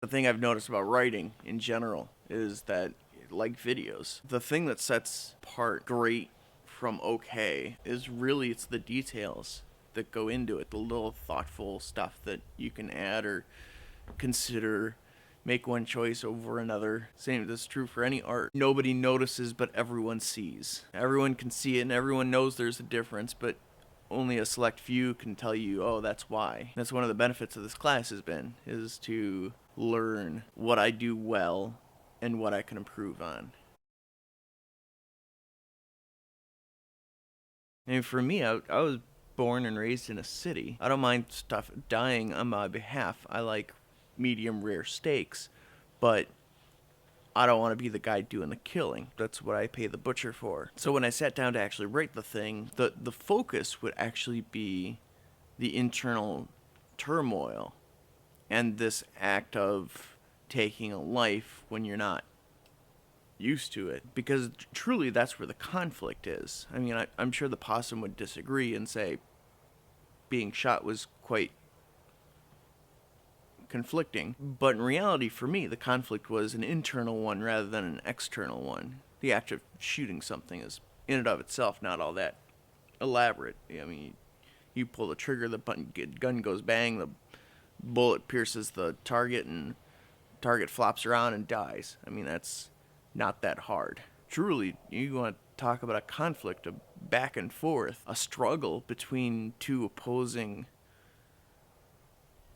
The thing I've noticed about writing in general is that, like videos, the thing that sets apart great from okay is really it's the details that go into it, the little thoughtful stuff that you can add or consider, make one choice over another. Same, that's true for any art. Nobody notices, but everyone sees. Everyone can see it, and everyone knows there's a difference, but only a select few can tell you, oh, that's why. That's one of the benefits of this class has been, is to learn what I do well and what I can improve on. And for me, I was born and raised in a city. I don't mind stuff dying on my behalf. I like medium rare steaks, but I don't want to be the guy doing the killing. That's what I pay the butcher for. So when I sat down to actually write the thing, the focus would actually be the internal turmoil and this act of taking a life when you're not used to it, because truly that's where the conflict is. I mean, I'm sure the possum would disagree and say being shot was quite conflicting, but in reality for me the conflict was an internal one rather than an external one. The act of shooting something is in and of itself not all that elaborate. I mean, you pull the trigger, the gun goes bang, the bullet pierces the target, and target flops around and dies. I mean, that's not that hard. Truly, you want to talk about a conflict, a back and forth, a struggle between two opposing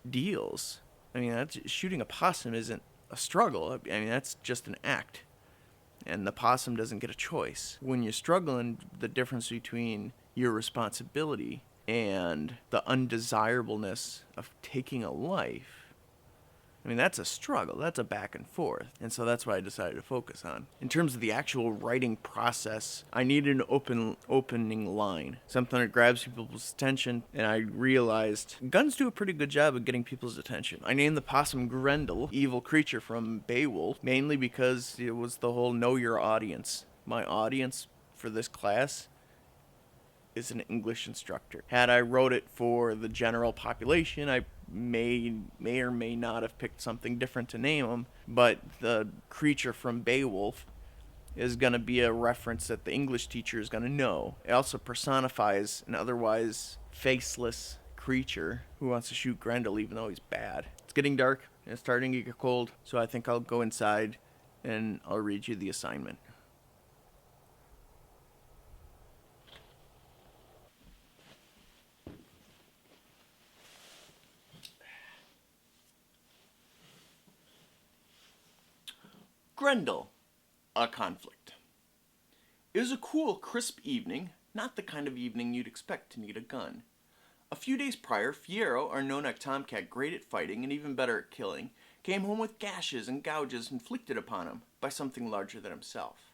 deals. I mean, that's, shooting a possum isn't a struggle. I mean, that's just an act. And the possum doesn't get a choice. When you're struggling, the difference between your responsibility and the undesirableness of taking a life, I mean, that's a struggle. That's a back and forth. And so that's what I decided to focus on. In terms of the actual writing process, I needed an opening line, something that grabs people's attention, and I realized guns do a pretty good job of getting people's attention. I named the possum Grendel, evil creature from Beowulf, mainly because it was the whole know your audience. My audience for this class is an English instructor. Had I wrote it for the general population, I may or may not have picked something different to name them, but the creature from Beowulf is going to be a reference that the English teacher is going to know. It also personifies an otherwise faceless creature who wants to shoot Grendel even though he's bad. It's getting dark and it's starting to get cold, so I think I'll go inside and I'll read you the assignment. Grendel, a conflict. It was a cool, crisp evening, not the kind of evening you'd expect to need a gun. A few days prior, Fiero, our no-neck tomcat great at fighting and even better at killing, came home with gashes and gouges inflicted upon him by something larger than himself.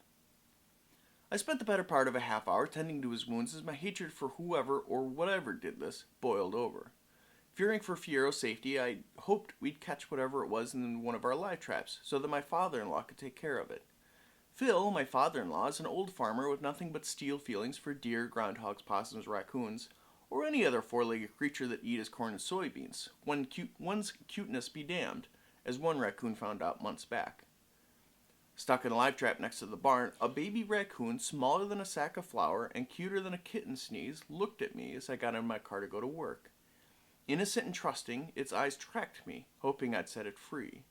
I spent the better part of a half hour tending to his wounds as my hatred for whoever or whatever did this boiled over. Fearing for Fiero's safety, I hoped we'd catch whatever it was in one of our live traps so that my father-in-law could take care of it. Phil, my father-in-law, is an old farmer with nothing but steel feelings for deer, groundhogs, possums, raccoons, or any other four-legged creature that eat his corn and soybeans. One's cuteness be damned, as one raccoon found out months back. Stuck in a live trap next to the barn, a baby raccoon smaller than a sack of flour and cuter than a kitten sneeze looked at me as I got in my car to go to work. Innocent and trusting, its eyes tracked me, hoping I'd set it free.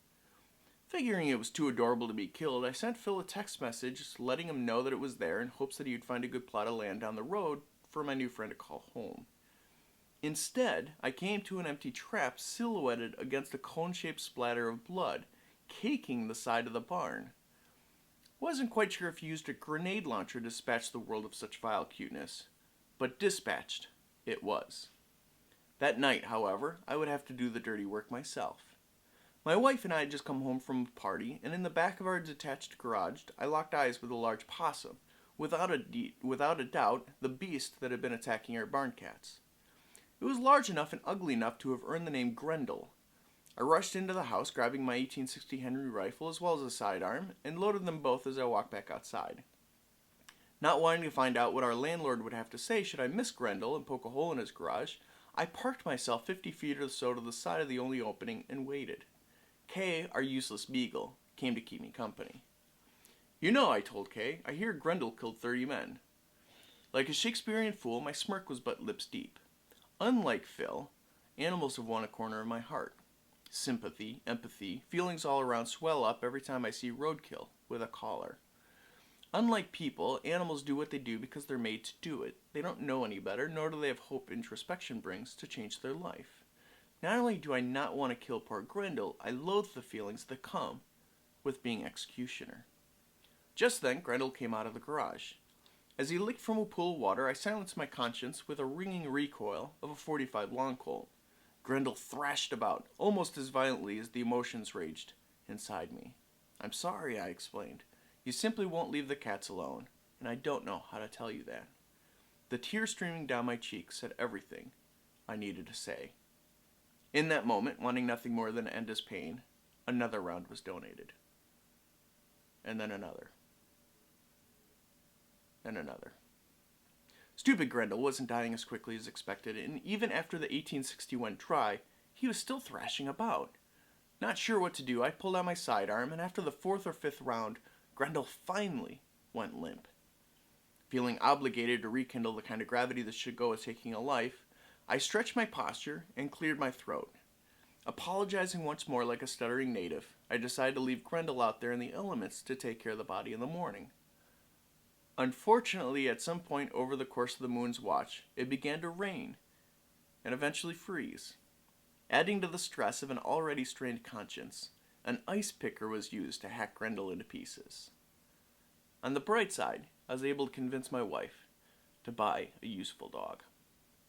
Figuring it was too adorable to be killed, I sent Phil a text message letting him know that it was there in hopes that he would find a good plot of land down the road for my new friend to call home. Instead, I came to an empty trap silhouetted against a cone-shaped splatter of blood, caking the side of the barn. Wasn't quite sure if he used a grenade launcher to dispatch the world of such vile cuteness, but dispatched it was. That night, however, I would have to do the dirty work myself. My wife and I had just come home from a party, and in the back of our detached garage, I locked eyes with a large possum, without a doubt, the beast that had been attacking our barn cats. It was large enough and ugly enough to have earned the name Grendel. I rushed into the house, grabbing my 1860 Henry rifle as well as a sidearm, and loaded them both as I walked back outside. Not wanting to find out what our landlord would have to say should I miss Grendel and poke a hole in his garage, I parked myself 50 feet or so to the side of the only opening and waited. Kay, our useless beagle, came to keep me company. "You know," I told Kay, "I hear Grendel killed 30 men. Like a Shakespearean fool, my smirk was but lips deep. Unlike Phil, animals have won a corner of my heart. Sympathy, empathy, feelings all around swell up every time I see roadkill with a collar. Unlike people, animals do what they do because they're made to do it. They don't know any better, nor do they have hope introspection brings to change their life. Not only do I not want to kill poor Grendel, I loathe the feelings that come with being executioner." Just then, Grendel came out of the garage. As he licked from a pool of water, I silenced my conscience with a ringing recoil of a .45 long Colt. Grendel thrashed about, almost as violently as the emotions raged inside me. "I'm sorry," I explained. "You simply won't leave the cats alone, and I don't know how to tell you that." The tears streaming down my cheeks said everything I needed to say. In that moment, wanting nothing more than to end his pain, another round was donated. And then another. And another. Stupid Grendel wasn't dying as quickly as expected, and even after the 1861 try, he was still thrashing about. Not sure what to do, I pulled out my sidearm, and after the 4th or 5th round, Grendel finally went limp. Feeling obligated to rekindle the kind of gravity that should go with taking a life, I stretched my posture and cleared my throat. Apologizing once more like a stuttering native, I decided to leave Grendel out there in the elements to take care of the body in the morning. Unfortunately, at some point over the course of the moon's watch, it began to rain and eventually freeze. Adding to the stress of an already strained conscience, an ice picker was used to hack Grendel into pieces. On the bright side, I was able to convince my wife to buy a useful dog.